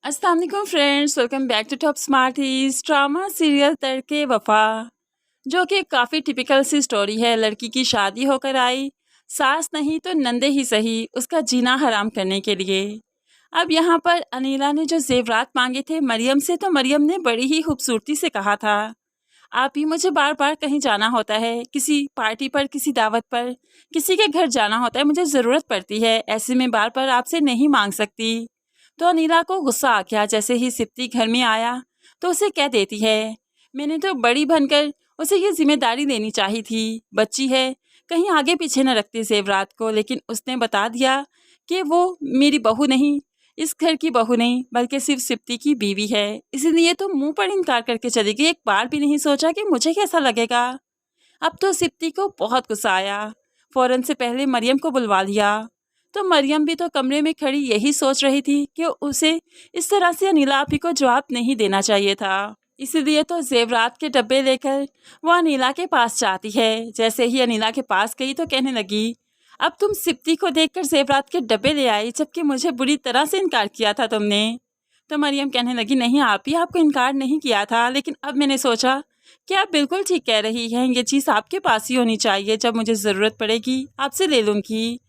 अस्सलाम वालेकुम friends, welcome back to top smarties. Drama serial Tarke Wafa, जो कि काफ़ी टिपिकल सी स्टोरी है। लड़की की शादी होकर आई, सास नहीं तो नंदे ही सही उसका जीना हराम करने के लिए। अब यहाँ पर अनीला ने जो जेवरात मांगे थे मरियम से, तो मरियम ने बड़ी ही खूबसूरती से कहा था, आप ही मुझे बार बार कहीं जाना होता है, किसी पार्टी पर, किसी दावत पर, किसी के घर जाना होता है, मुझे ज़रूरत पड़ती है, ऐसे में बार बार आपसे नहीं मांग सकती। तो अनीला को गुस्सा आ गया। जैसे ही सिप्ती घर में आया तो उसे कह देती है, मैंने तो बड़ी बनकर उसे ये जिम्मेदारी देनी चाहिए थी, बच्ची है, कहीं आगे पीछे न रखती जेवरात को। लेकिन उसने बता दिया कि वो मेरी बहू नहीं, इस घर की बहू नहीं, बल्कि सिर्फ सिप्ती की बीवी है। इसलिए तो मुंह पर इनकार करके चली गई, एक बार भी नहीं सोचा कि मुझे कैसा लगेगा। अब तो सिप्ती को बहुत गुस्सा आया, फ़ौरन से पहले मरियम को बुलवा लिया। तो मरियम भी तो कमरे में खड़ी यही सोच रही थी कि उसे इस तरह से अनीला आपी को जवाब नहीं देना चाहिए था। इसीलिए तो जेवरात के डब्बे लेकर वो अनीला के पास जाती है। जैसे ही अनीला के पास गई तो कहने लगी, अब तुम सिप्ती को देखकर जेवरात के डब्बे ले आई, जबकि मुझे बुरी तरह से इनकार किया था तुमने। तो मरियम कहने लगी, नहीं आप ही, आपको इनकार नहीं किया था, लेकिन अब मैंने सोचा कि आप बिल्कुल ठीक कह रही हैं, ये चीज़ आपके पास ही होनी चाहिए, जब मुझे ज़रूरत पड़ेगी आपसे ले लूँगी।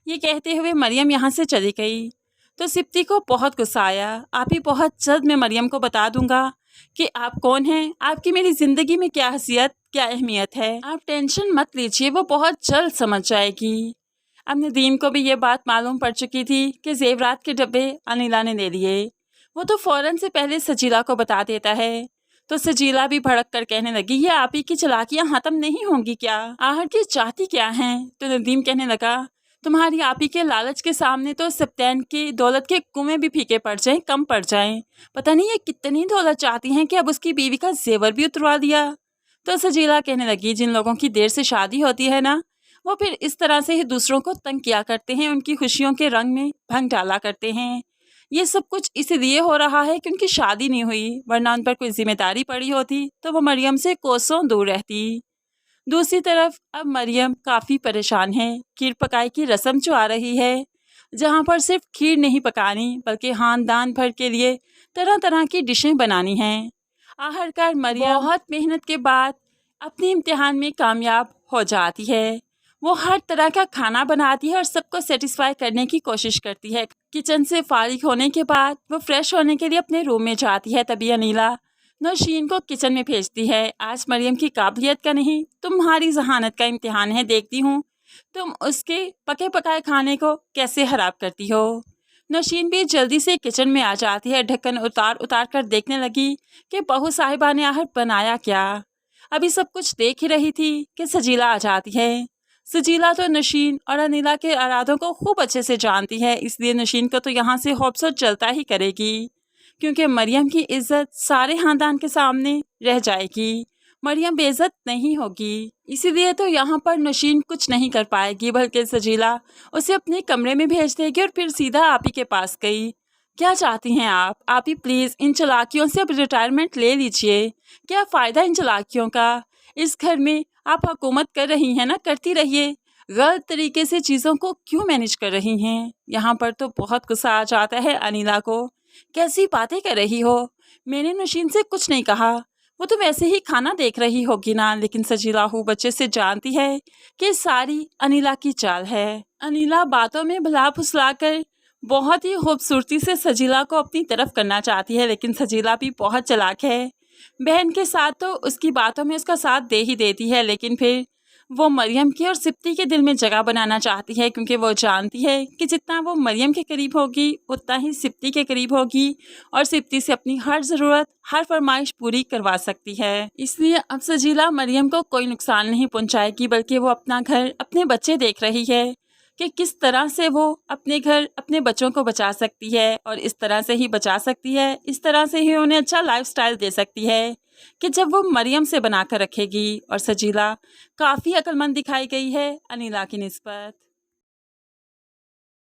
ये कहते हुए मरियम यहाँ से चली गई। तो सिप्ती को बहुत गुस्सा आया। आप ही, बहुत जल्द मैं मरियम को बता दूंगा कि आप कौन हैं, आपकी मेरी ज़िंदगी में क्या हैसियत, क्या अहमियत है। आप टेंशन मत लीजिए, वो बहुत जल्द समझ जाएगी। अब नदीम को भी ये बात मालूम पड़ चुकी थी कि जेवरात के डब्बे अनिला ने ले लिए। वो तो फ़ौरन से पहले सजीला को बता देता है। तो सजीला भी भड़क कर कहने लगी, ये आप ही की चालाकियाँ ख़त्म नहीं होंगी क्या, आहट की चाहती क्या हैं। तो नदीम कहने लगा, तुम्हारी आप ही के लालच के सामने तो सप्तैन की दौलत के कुएं भी फीके पड़ जाएं, कम पड़ जाएं। पता नहीं ये कितनी दौलत चाहती हैं कि अब उसकी बीवी का जेवर भी उतरवा दिया। तो सजीला कहने लगी, जिन लोगों की देर से शादी होती है ना, वो फिर इस तरह से ही दूसरों को तंग किया करते हैं, उनकी खुशियों के रंग में भंग डाला करते हैं। ये सब कुछ इसलिए हो रहा है कि उनकी शादी नहीं हुई, वरना उन पर कोई जिम्मेदारी पड़ी होती तो वो मरियम से कोसों दूर रहती। दूसरी तरफ अब मरियम काफ़ी परेशान है। खीर पकाई की रस्म जो आ रही है, जहाँ पर सिर्फ खीर नहीं पकानी बल्कि खानदान भर के लिए तरह तरह की डिशें बनानी हैं। आखिरकार मरियम बहुत मेहनत के बाद अपने इम्तिहान में कामयाब हो जाती है। वो हर तरह का खाना बनाती है और सबको सेटिस्फाई करने की कोशिश करती है। किचन से फारिग होने के बाद वो फ्रेश होने के लिए अपने रूम में जाती है। तभी अनीला नौशीन को किचन में भेजती है, आज मरियम की काबिलियत का नहीं, तुम्हारी जहानत का इम्तिहान है, देखती हूँ तुम उसके पके पकाए खाने को कैसे खराब करती हो। नौशीन भी जल्दी से किचन में आ जाती है, ढक्कन उतार उतार कर देखने लगी कि बहू साहिबा ने आहट बनाया क्या। अभी सब कुछ देख ही रही थी कि सजीला आ जाती है। सजीला तो नौशीन और अनीला के इरादों को खूब अच्छे से जानती है, इसलिए नौशीन को तो यहाँ से हौसला चलता ही करेगी, क्योंकि मरियम की इज्जत सारे खानदान के सामने रह जाएगी, मरियम बेइज्जत नहीं होगी। इसीलिए तो यहाँ पर नौशीन कुछ नहीं कर पाएगी, बल्कि सजीला उसे अपने कमरे में भेज देगी और फिर सीधा आप ही के पास गई। क्या चाहती हैं आप ही प्लीज़ इन चालाकियों से अब रिटायरमेंट ले लीजिए। क्या फ़ायदा इन चालाकियों का, इस घर में आप हुकूमत कर रही हैं ना, करती रहिए, गलत तरीके से चीज़ों को क्यों मैनेज कर रही हैं। यहाँ पर तो बहुत गुस्सा आ जाता है अनीला को, कैसी बातें कर रही हो, मैंने नौशीन से कुछ नहीं कहा, वो तो वैसे ही खाना देख रही होगी ना। लेकिन सजीला हूँ बच्चे से जानती है कि सारी अनीला की चाल है। अनीला बातों में भुला फुसला कर बहुत ही खूबसूरती से सजीला को अपनी तरफ करना चाहती है, लेकिन सजीला भी बहुत चालाक है। बहन के साथ तो उसकी बातों में उसका साथ दे ही देती है, लेकिन फिर वो मरियम की और सिप्ती के दिल में जगह बनाना चाहती है, क्योंकि वो जानती है कि जितना वो मरियम के करीब होगी उतना ही सिप्ती के करीब होगी और सिप्ती से अपनी हर ज़रूरत, हर फरमाइश पूरी करवा सकती है। इसलिए अब सजीला मरियम को कोई नुकसान नहीं पहुंचाएगी, बल्कि वो अपना घर, अपने बच्चे देख रही है कि किस तरह से वो अपने घर, अपने बच्चों को बचा सकती है, और इस तरह से ही बचा सकती है, इस तरह से ही उन्हें अच्छा लाइफस्टाइल दे सकती है कि जब वो मरियम से बना कर रखेगी। और सजीला काफ़ी अक्लमंद दिखाई गई है अनीला की निस्बत।